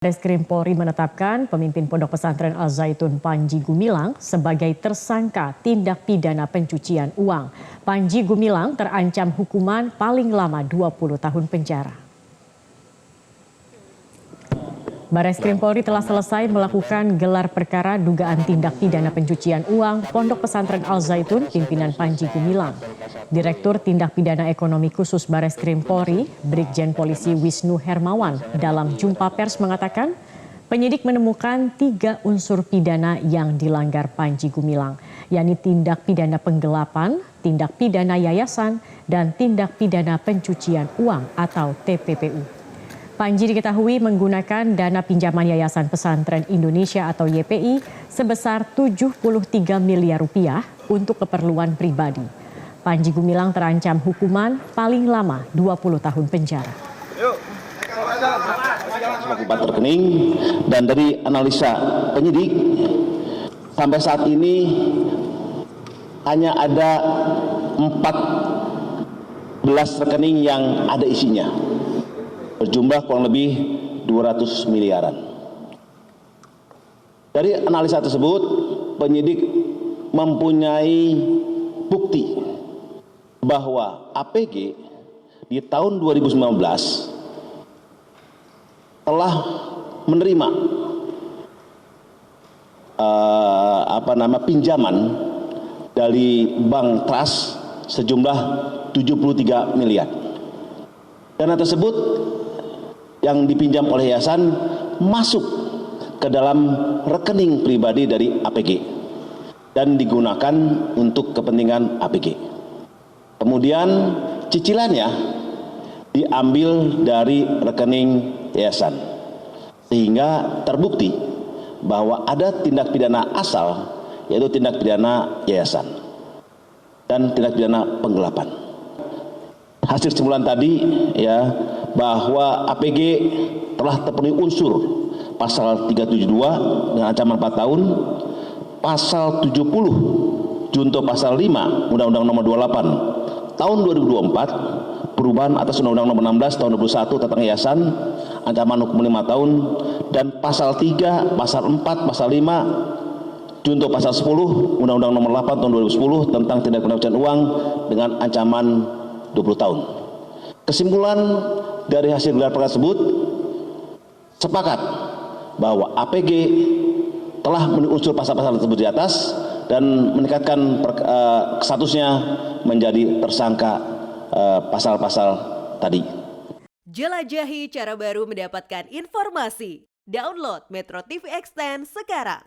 Bareskrim Polri menetapkan pemimpin Pondok Pesantren Al Zaitun Panji Gumilang sebagai tersangka tindak pidana pencucian uang. Panji Gumilang terancam hukuman paling lama 20 tahun penjara. Bareskrim Polri telah selesai melakukan gelar perkara dugaan tindak pidana pencucian uang Pondok Pesantren Al Zaitun pimpinan Panji Gumilang. Direktur Tindak Pidana Ekonomi Khusus Bareskrim Polri, Brigjen Polisi Wisnu Hermawan dalam jumpa pers mengatakan penyidik menemukan 3 unsur pidana yang dilanggar Panji Gumilang, yakni tindak pidana penggelapan, tindak pidana yayasan, dan tindak pidana pencucian uang atau TPPU. Panji diketahui menggunakan dana pinjaman Yayasan Pesantren Indonesia atau YPI sebesar 73 miliar rupiah untuk keperluan pribadi. Panji Gumilang terancam hukuman paling lama 20 tahun penjara. Empat rekening dan dari analisa penyidik sampai saat ini hanya ada 14 rekening yang ada isinya. Berjumlah kurang lebih 200 miliaran. Dari analisa tersebut, penyidik mempunyai bukti bahwa APG di tahun 2019 telah menerima pinjaman dari Bank Trust sejumlah 73 miliar. Dana tersebut yang dipinjam oleh yayasan masuk ke dalam rekening pribadi dari APG dan digunakan untuk kepentingan APG. Kemudian cicilannya diambil dari rekening yayasan sehingga terbukti bahwa ada tindak pidana asal, yaitu tindak pidana yayasan dan tindak pidana penggelapan. Hasil kesimpulan tadi ya bahwa APG telah terpenuhi unsur pasal 372 dengan ancaman 4 tahun, pasal 70 junto pasal 5 Undang-Undang Nomor 28 tahun 2024 perubahan atas Undang-Undang Nomor 16 tahun 2021 tentang yayasan ancaman hukum 5 tahun, dan pasal 3, pasal 4, pasal 5 junto pasal 10 Undang-Undang Nomor 8 tahun 2010 tentang tindak pidana pencucian uang dengan ancaman 20 tahun. Kesimpulan dari hasil gelar perkara tersebut sepakat bahwa APG telah memenuhi unsur pasal-pasal tersebut di atas dan meningkatkan statusnya menjadi tersangka pasal-pasal tadi. Jelajahi cara baru mendapatkan informasi. Download Metro TV Extend sekarang.